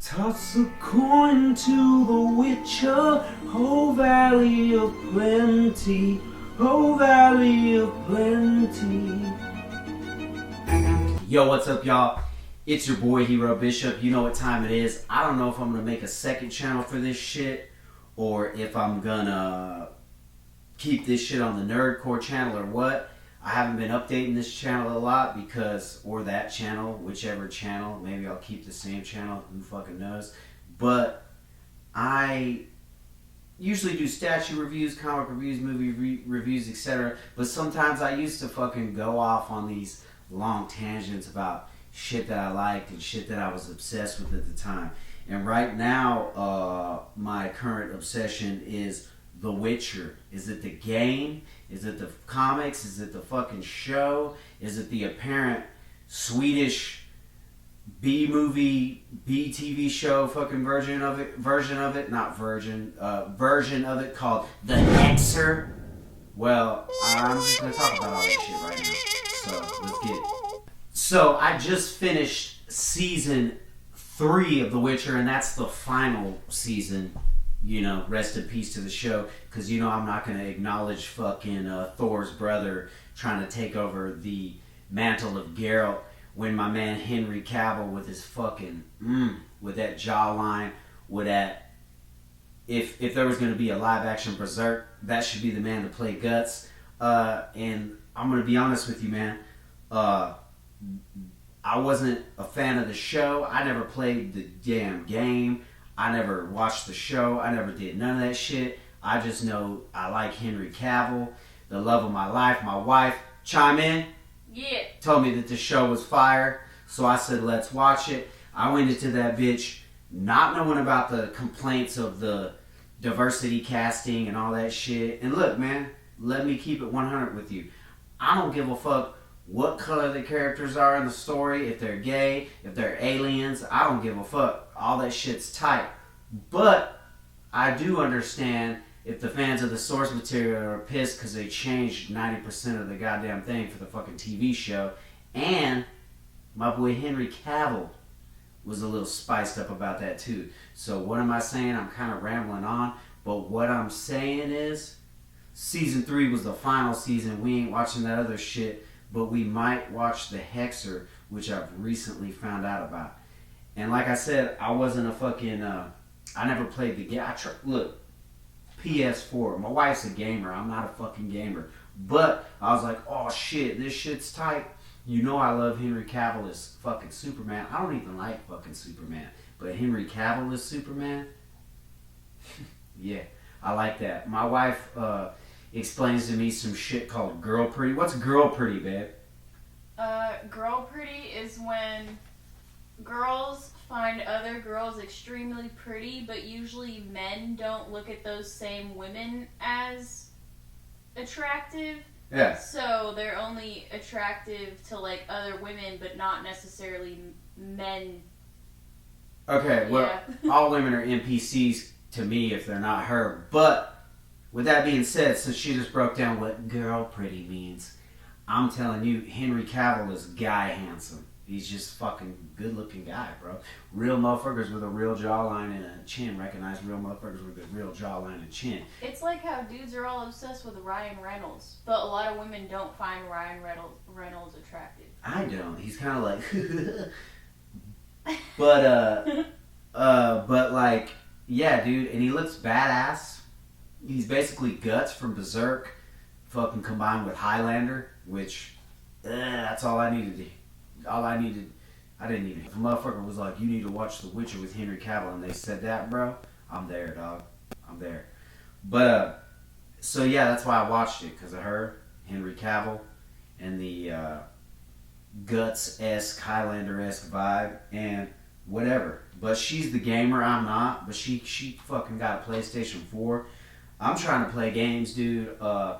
Toss a coin to the witcher, oh valley of plenty, oh valley of plenty. Yo, what's up, y'all? It's your boy Hero Bishop. You know what time it is. I don't know if I'm gonna make a second channel for this shit or if I'm gonna keep this shit on the Nerdcore channel or what. I haven't been updating this channel a lot because, or that channel, whichever channel. Maybe I'll keep the same channel, who fucking knows. But I usually do statue reviews, comic reviews, movie reviews, etc. But sometimes I used to fucking go off on these long tangents about shit that I liked and shit that I was obsessed with at the time. And right now, my current obsession is The Witcher. Is it the game? Is it the comics? Is it the fucking show? Is it the apparent Swedish B-movie, B-TV show fucking version of it version of it called The Hexer? Well, I'm just gonna talk about all that shit right now. So, let's get it. So, I just finished season 3 of The Witcher, and that's the final season. You know, rest in peace to the show, because you know I'm not going to acknowledge fucking Thor's brother trying to take over the mantle of Geralt when my man Henry Cavil with his fucking with that jawline, with that, if there was going to be a live action Berserk, that should be the man to play Guts. And I'm going to be honest with you, man. I wasn't a fan of the show. I never played the damn game. I never watched the show. I never did none of that shit. I just know I like Henry Cavill, the love of my life. My wife, chime in. Yeah. Told me that the show was fire. So I said, let's watch it. I went into that bitch not knowing about the complaints of the diversity casting and all that shit. And look, man, let me keep it 100 with you. I don't give a fuck what color the characters are in the story, if they're gay, if they're aliens. I don't give a fuck. All that shit's tight. But I do understand if the fans of the source material are pissed because they changed 90% of the goddamn thing for the fucking TV show. And my boy Henry Cavil was a little spiced up about that too. So what am I saying? I'm kind of rambling on. But what I'm saying is, season 3 was the final season. We ain't watching that other shit. But we might watch the Hexer, which I've recently found out about. And like I said, I wasn't a fucking, I never played the game. Look, PS4. My wife's a gamer. I'm not a fucking gamer. But I was like, oh shit, this shit's tight. You know I love Henry Cavill as fucking Superman. I don't even like fucking Superman. But Henry Cavill as Superman? Yeah, I like that. My wife explains to me some shit called girl pretty. What's girl pretty, babe? Girl pretty is when girls find other girls extremely pretty, but usually men don't look at those same women as attractive. Yeah. So they're only attractive to like other women, but not necessarily men. Okay, well, Yeah. all women are NPCs to me if they're not her. But with that being said, since she just broke down what girl pretty means, I'm telling you, Henry Cavill is guy handsome. He's just fucking good looking guy, bro. Real motherfuckers with a real jawline and a chin recognize real motherfuckers with a real jawline and chin. It's like how dudes are all obsessed with Ryan Reynolds, but a lot of women don't find Ryan Reynolds attractive. I don't. He's kind of like, but like, yeah, dude, and he looks badass. He's basically Guts from Berserk, fucking combined with Highlander, which, that's all I needed. I didn't need it. If a motherfucker was like, you need to watch The Witcher with Henry Cavill, and they said that, bro, I'm there, dog. I'm there. But, so yeah, that's why I watched it, because of her, Henry Cavill, and the Guts-esque, Highlander-esque vibe, and whatever. But she's the gamer, I'm not, but she fucking got a PlayStation 4. I'm trying to play games, dude. I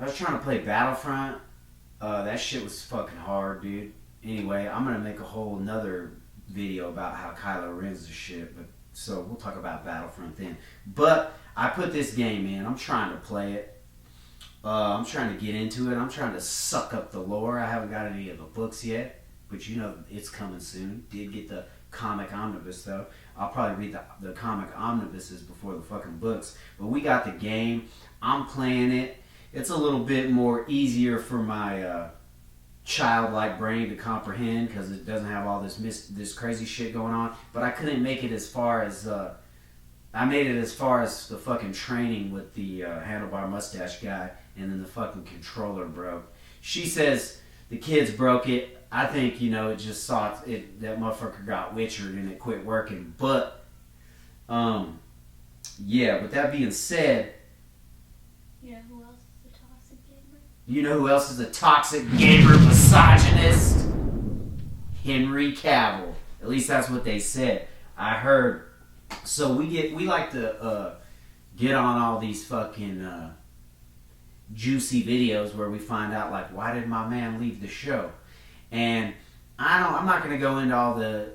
was trying to play Battlefront. That shit was fucking hard, dude. Anyway, I'm gonna make a whole nother video about how Kylo Ren's the shit, but so we'll talk about Battlefront then. But I put this game in. I'm trying to play it. I'm trying to get into it. I'm trying to suck up the lore. I haven't got any of the books yet, but you know it's coming soon. Did get the comic omnibus though. I'll probably read the comic omnibuses before the fucking books. But we got the game. I'm playing it. It's a little bit more easier for my childlike brain to comprehend because it doesn't have all this crazy shit going on. But I couldn't make it as far as I made it as far as the fucking training with the handlebar mustache guy, and then the fucking controller broke. She says the kids broke it. I think, it just saw it that motherfucker got witchered and it quit working. But, yeah, with that being said, you know who else is a toxic gamer? You know who else is a toxic gamer misogynist? Henry Cavil. At least that's what they said. I heard. So we like to get on all these fucking juicy videos where we find out, like, why did my man leave the show? And I'm not going to go into all the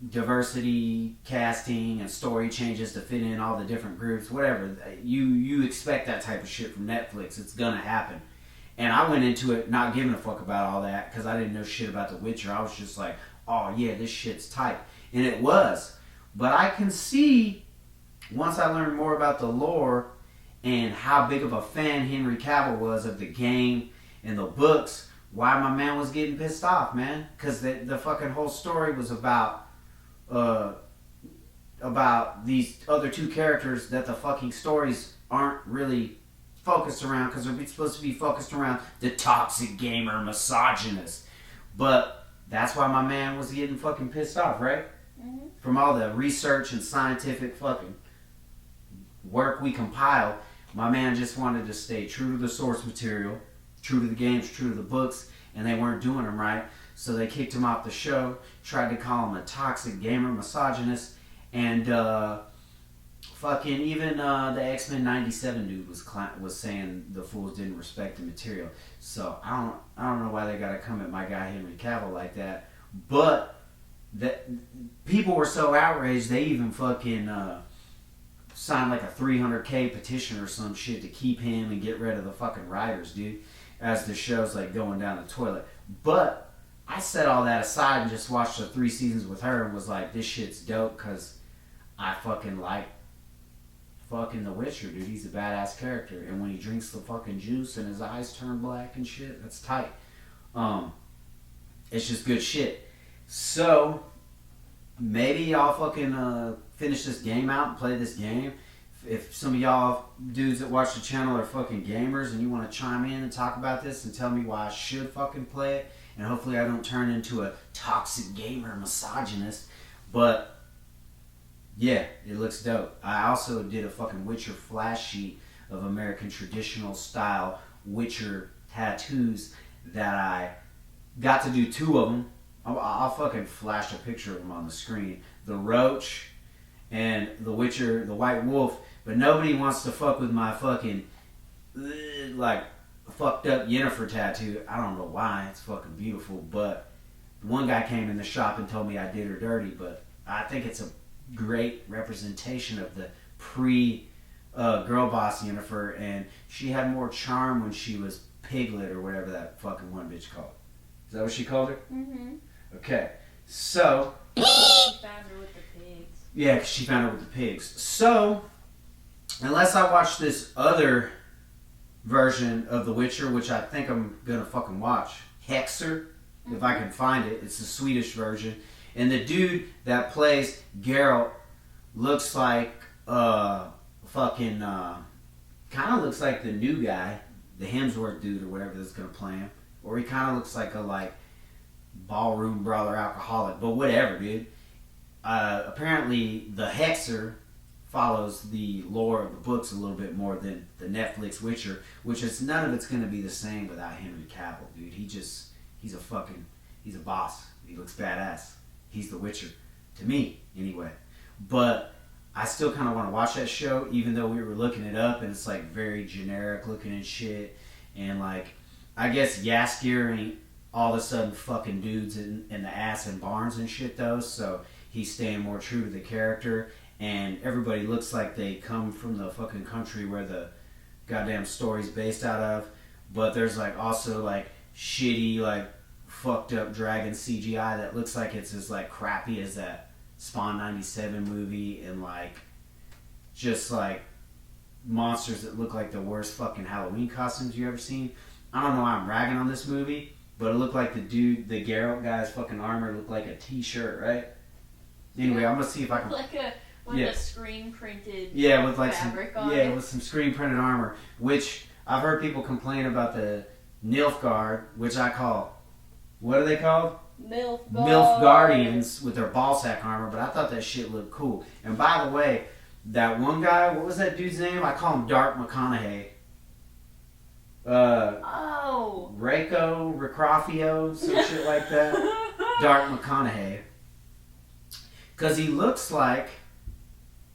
diversity casting and story changes to fit in all the different groups, whatever. You expect that type of shit from Netflix. It's going to happen. And I went into it not giving a fuck about all that because I didn't know shit about The Witcher. I was just like, oh yeah, this shit's tight. And it was. But I can see, once I learned more about the lore and how big of a fan Henry Cavill was of the game and the books, why my man was getting pissed off, man. Because the fucking whole story was about these other two characters that the fucking stories aren't really focused around, because they're supposed to be focused around the toxic gamer misogynist. But that's why my man was getting fucking pissed off, right? Mm-hmm. From all the research and scientific fucking work we compile, my man just wanted to stay true to the source material, true to the games, true to the books, and they weren't doing them right. So they kicked him off the show, tried to call him a toxic gamer misogynist, and fucking even the X-Men 97 dude was saying the fools didn't respect the material. So I don't know why they gotta come at my guy Henry Cavill like that. But that people were so outraged they even fucking signed like a 300K petition or some shit to keep him and get rid of the fucking writers, dude, as the show's like going down the toilet. But I set all that aside and just watched the 3 seasons with her and was like, this shit's dope because I fucking like fucking The Witcher, dude. He's a badass character. And when he drinks the fucking juice and his eyes turn black and shit, that's tight. It's just good shit. So, maybe y'all fucking finish this game out and play this game. If some of y'all dudes that watch the channel are fucking gamers and you want to chime in and talk about this and tell me why I should fucking play it, and hopefully I don't turn into a toxic gamer misogynist. But yeah, it looks dope. I also did a fucking Witcher flash sheet of American traditional style Witcher tattoos that I got to do 2 of them. I'll fucking flash a picture of them on the screen. The Roach and the Witcher, the White Wolf. But nobody wants to fuck with my fucking like fucked up Yennefer tattoo. I don't know why. It's fucking beautiful. But one guy came in the shop and told me I did her dirty. But I think it's a great representation of the girl boss Yennefer, and she had more charm when she was Piglet or whatever that fucking one bitch called. Is that what she called her? Mm-hmm. Okay, so she found her with the pigs. Yeah, 'cause she found her with the pigs. So unless I watch this other version of The Witcher, which I think I'm gonna fucking watch, Hexer, if I can find it. It's the Swedish version. And the dude that plays Geralt looks like fucking kind of looks like the new guy, the Hemsworth dude or whatever that's gonna play him, or he kind of looks like a ballroom brawler alcoholic. But whatever, dude. Apparently, the Hexer follows the lore of the books a little bit more than the Netflix Witcher, which is none of it's gonna be the same without Henry Cavill, dude. He's a boss. He looks badass. He's the Witcher. To me, anyway. But I still kind of want to watch that show, even though we were looking it up, and it's like very generic looking and shit. And like, I guess Yaskier ain't all of a sudden fucking dudes in the ass and barns and shit though, so he's staying more true to the character. And everybody looks like they come from the fucking country where the goddamn story's based out of. But there's like also like shitty, like fucked up dragon CGI that looks like it's as like crappy as that Spawn 97 movie and like just like monsters that look like the worst fucking Halloween costumes you ever seen. I don't know why I'm ragging on this movie, but it looked like the Geralt guy's fucking armor looked like a t-shirt, right? Anyway, I'm gonna see if I can... a screen printed with like fabric some, on it. with some screen printed armor, which I've heard people complain about the Nilfgaard, which I call, what are they called? Nilfgaardians with their ballsack armor, but I thought that shit looked cool. And by the way, that one guy, what was that dude's name? I call him Dark McConaughey. Reiko, Recrofio, some shit like that. Dark McConaughey. Because he looks like,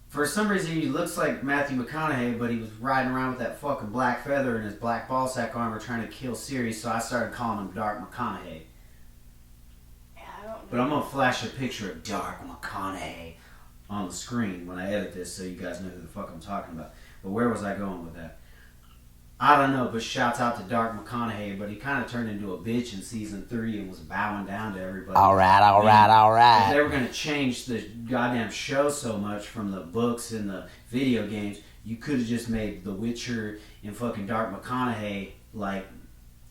for some reason he looks like Matthew McConaughey, but he was riding around with that fucking black feather in his black ballsack armor trying to kill Siri, so I started calling him Dark McConaughey. But I'm going to flash a picture of Dark McConaughey on the screen when I edit this so you guys know who the fuck I'm talking about. But where was I going with that? I don't know, but shouts out to Dark McConaughey, but he kind of turned into a bitch in season 3 and was bowing down to everybody. All right. If they were going to change the goddamn show so much from the books and the video games, you could have just made The Witcher and fucking Dark McConaughey like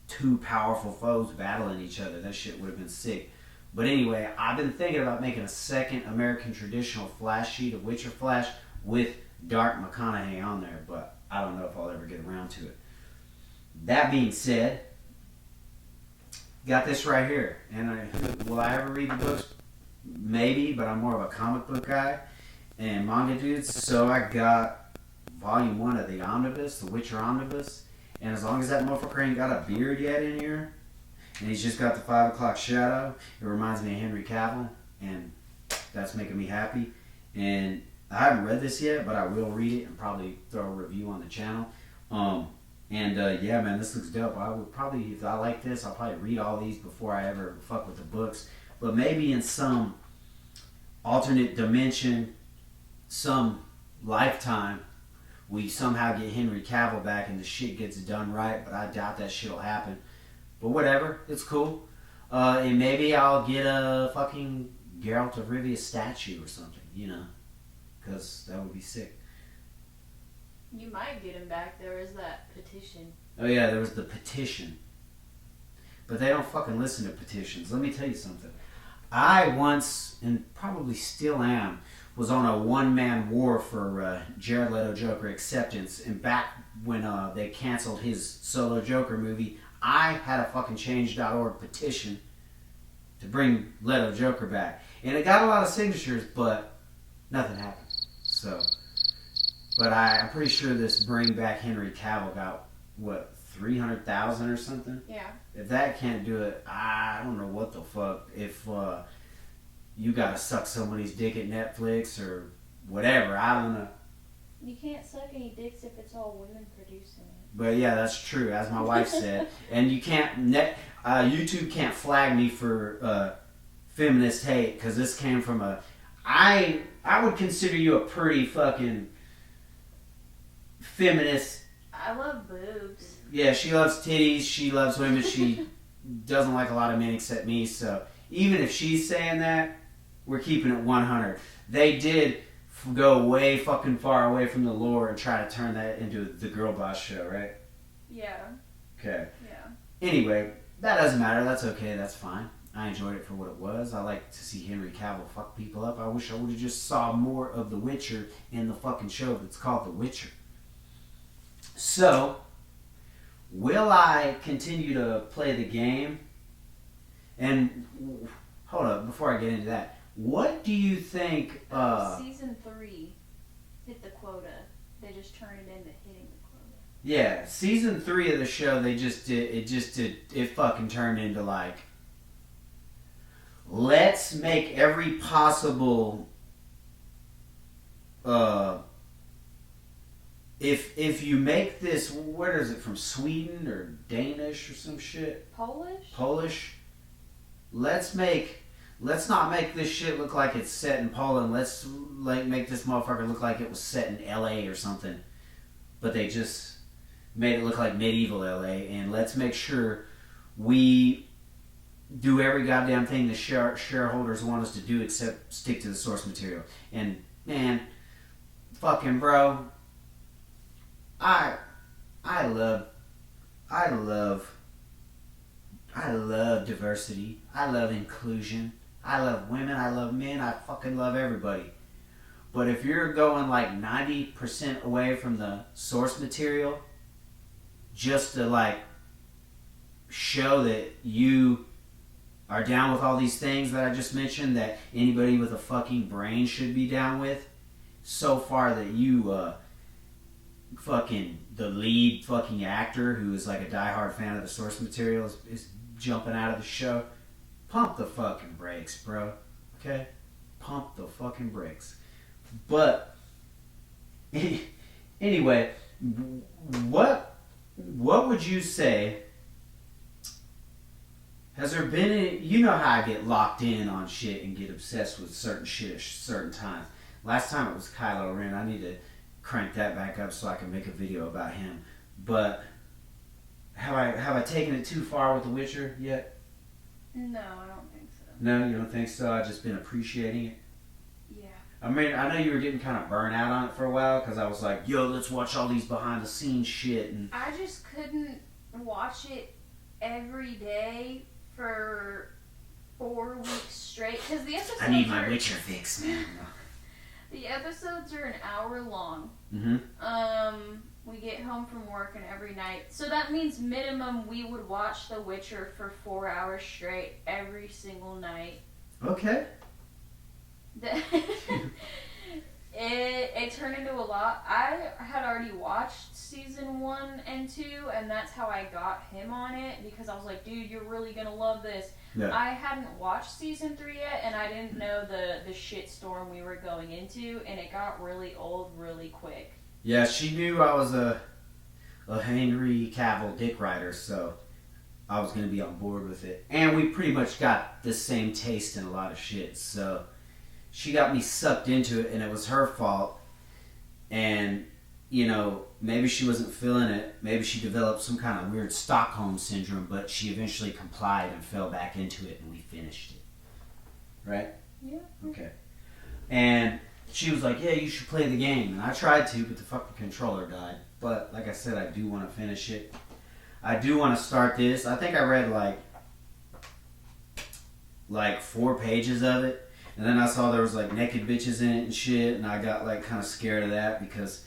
two powerful foes battling each other. That shit would have been sick. But anyway, I've been thinking about making a second American traditional flash sheet of Witcher Flash with Dark McConaughey on there, but I don't know if I'll ever get around to it. That being said, got this right here. And will I ever read the books? Maybe, but I'm more of a comic book guy and manga dude. So I got volume 1 of the Omnibus, the Witcher Omnibus. And as long as that motherfucker ain't got a beard yet in here, and he's just got the 5 o'clock shadow, it reminds me of Henry Cavil, and that's making me happy. And I haven't read this yet, but I will read it and probably throw a review on the channel. Yeah, man, this looks dope. I would probably, if I like this, I'll probably read all these before I ever fuck with the books. But maybe in some alternate dimension, some lifetime, we somehow get Henry Cavill back and the shit gets done right, but I doubt that shit'll happen. But whatever, it's cool. And maybe I'll get a fucking Geralt of Rivia statue or something, you know, because that would be sick. You might get him back. There is that petition. Oh yeah, there was the petition. But they don't fucking listen to petitions. Let me tell you something. I once, and probably still am, was on a one-man war for Jared Leto Joker acceptance. And back when they canceled his solo Joker movie, I had a fucking change.org petition to bring Leto Joker back. And it got a lot of signatures, but nothing happened. So, but I'm pretty sure this Bring Back Henry Cavill got, what, 300,000 or something? Yeah. If that can't do it, I don't know what the fuck. If you gotta suck somebody's dick at Netflix or whatever, I don't know. You can't suck any dicks if it's all women producing it. But yeah, that's true, as my wife said. And you can't, YouTube can't flag me for feminist hate, because this came from I would consider you a pretty fucking feminist. I love boobs. Yeah, she loves titties, she loves women, she doesn't like a lot of men except me, so even if she's saying that, we're keeping it 100. They did go way fucking far away from the lore and try to turn that into the Girl Boss show, right? Yeah. Okay. Yeah. Anyway, that doesn't matter. That's okay. That's fine. I enjoyed it for what it was. I like to see Henry Cavill fuck people up. I wish I would have just saw more of The Witcher in the fucking show that's called The Witcher. So, will I continue to play the game? And, hold up, before I get into that, what do you think... Season 3 hit the quota. They just turned it into hitting the quota. Yeah, season 3 of the show, it fucking turned into like, let's make every possible, if you make this, where is it, from Sweden or Danish or some shit? Polish? Let's not make this shit look like it's set in Poland. Let's make this motherfucker look like it was set in LA or something. But they just made it look like medieval LA. And let's make sure we do every goddamn thing the shareholders want us to do except stick to the source material. And man, fucking bro, I love diversity. I love inclusion. I love women. I love men. I fucking love everybody. But if you're going like 90% away from the source material just to like show that you are down with all these things that I just mentioned that anybody with a fucking brain should be down with, so far that you fucking the lead fucking actor who is like a diehard fan of the source material is jumping out of the show, pump the fucking brakes, bro. Okay? Pump the fucking brakes. But anyway, what would you say? Has there been any, you know how I get locked in on shit and get obsessed with certain shit at certain times. Last time it was Kylo Ren. I need to crank that back up so I can make a video about him. But have I taken it too far with The Witcher yet? No, I don't think so. No, you don't think so? I've just been appreciating it. Yeah. I mean, I know you were getting kind of burnt out on it for a while because I was like, yo, let's watch all these behind the scenes shit. And I just couldn't watch it every day for 4 weeks straight because the episodes I need my Witcher fix, man. The episodes are an hour long. Mm-hmm. We get home from work and every night, so that means minimum we would watch The Witcher for 4 hours straight every single night. Okay. It turned into a lot. I had already watched season 1 and 2, and that's how I got him on it, because I was like, dude, you're really gonna love this. Yeah. I hadn't watched season 3 yet, and I didn't know the shit storm we were going into, and it got really old really quick. Yeah, she knew I was a Henry Cavil dick rider, so I was gonna be on board with it. And we pretty much got the same taste in a lot of shit, so she got me sucked into it, and it was her fault. And, you know, maybe she wasn't feeling it. Maybe she developed some kind of weird Stockholm syndrome, but she eventually complied and fell back into it, and we finished it. Right? Yeah. Okay. And she was like, yeah, you should play the game. And I tried to, but the fucking controller died. But, like I said, I do want to finish it. I do want to start this. I think I read, like 4 pages of it. And then I saw there was like naked bitches in it and shit, and I got like kind of scared of that because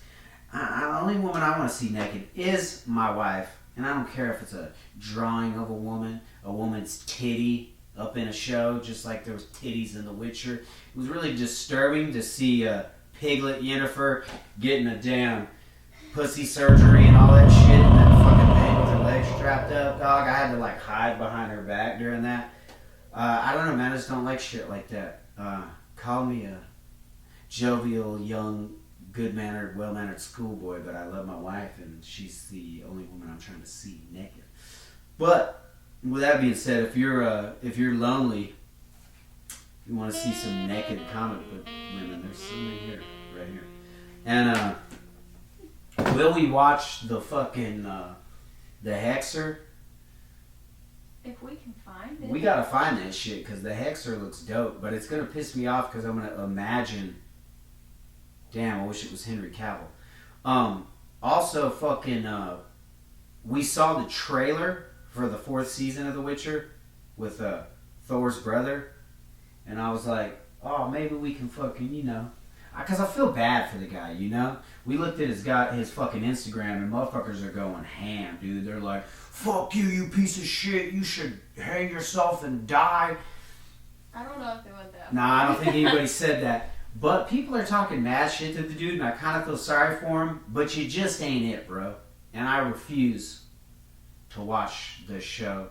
the only woman I want to see naked is my wife, and I don't care if it's a drawing of a woman's titty up in a show, just like there was titties in The Witcher. It was really disturbing to see Piglet Yennefer getting a damn pussy surgery and all that shit, and that fucking thing with her legs strapped up, dog. I had to like hide behind her back during that. I don't know, man. I just don't like shit like that. Call me a jovial, young, good-mannered, well-mannered schoolboy, but I love my wife, and she's the only woman I'm trying to see naked. But with that being said, if you're lonely, you want to see some naked comic book women, there's some right here. And will we watch the fucking the Hexer? If we can find it. We gotta find that shit because the Hexer looks dope, but it's gonna piss me off because I'm gonna imagine. Damn, I wish it was Henry Cavill. Also, fucking, we saw the trailer for the 4th season of The Witcher with Thor's brother, and I was like, oh, maybe we can fucking, you know, because I feel bad for the guy, you know. We looked at his fucking Instagram, and motherfuckers are going ham, dude. They're like, fuck you, you piece of shit. You should hang yourself and die. I don't know if they went that Nah, I don't think anybody said that. But people are talking mad shit to the dude, and I kind of feel sorry for him. But you just ain't it, bro. And I refuse to watch the show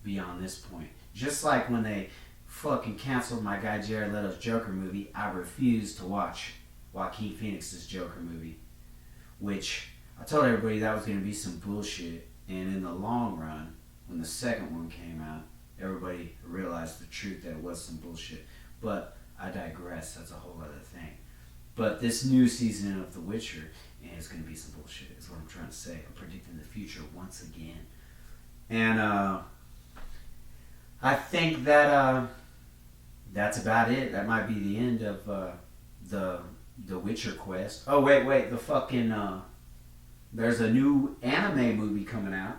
beyond this point. Just like when they fucking canceled my guy Jared Leto's Joker movie, I refused to watch Joaquin Phoenix's Joker movie. Which, I told everybody that was going to be some bullshit. And in the long run, when the second one came out, everybody realized the truth that it was some bullshit. But I digress. That's a whole other thing. But this new season of The Witcher is going to be some bullshit, is what I'm trying to say. I'm predicting the future once again. And I think that that's about it. That might be the end of the Witcher quest. Oh wait, the fucking there's a new anime movie coming out,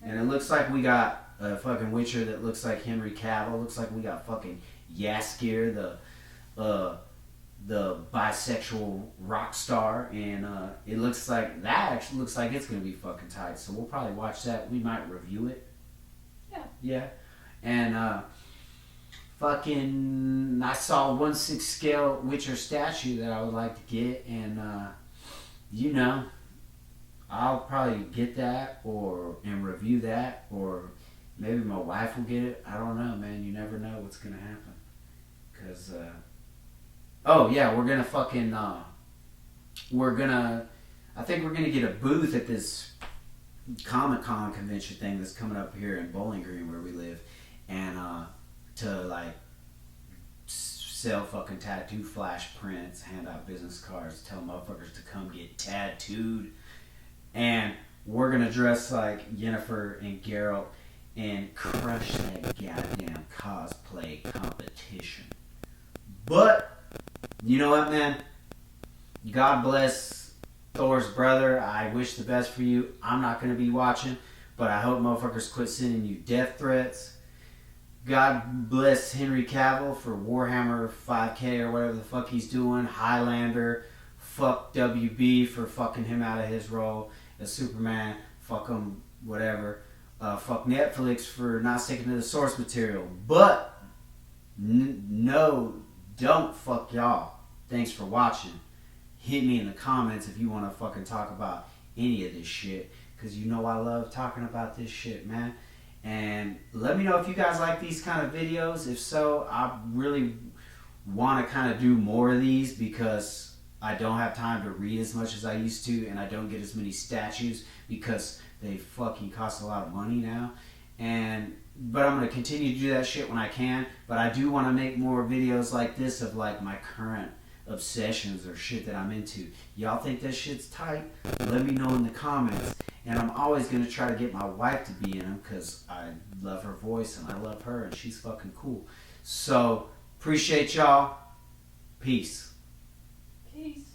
and it looks like we got a fucking Witcher that looks like Henry Cavil. Looks like we got fucking Yaskir, the bisexual rock star, and it looks like that actually looks like it's gonna be fucking tight. So we'll probably watch that. We might review it. Yeah, and fucking I saw a 1/6 scale Witcher statue that I would like to get, and you know, I'll probably get that and review that, or maybe my wife will get it. I don't know, man. You never know what's gonna happen. Cause oh yeah, we're gonna fucking I think we're gonna get a booth at this Comic-Con convention thing that's coming up here in Bowling Green where we live, and to like sell fucking tattoo flash prints, hand out business cards, tell motherfuckers to come get tattooed, and we're gonna dress like Yennefer and Geralt and crush that goddamn cosplay competition. But you know what, man? God bless Thor's brother. I wish the best for you. I'm not going to be watching, but I hope motherfuckers quit sending you death threats. God bless Henry Cavil for Warhammer 5K or whatever the fuck he's doing. Highlander. Fuck WB for fucking him out of his role as Superman. Fuck him, whatever. Fuck Netflix for not sticking to the source material. But, no, don't fuck y'all. Thanks for watching. Hit me in the comments if you want to fucking talk about any of this shit, because you know I love talking about this shit, man. And let me know if you guys like these kind of videos. If so, I really want to kind of do more of these, because I don't have time to read as much as I used to, and I don't get as many statues because they fucking cost a lot of money now. But I'm going to continue to do that shit when I can. But I do want to make more videos like this of like my current obsessions or shit that I'm into. Y'all think that shit's tight? Let me know in the comments. And I'm always going to try to get my wife to be in them, because I love her voice and I love her and she's fucking cool. So, appreciate y'all. Peace. Peace.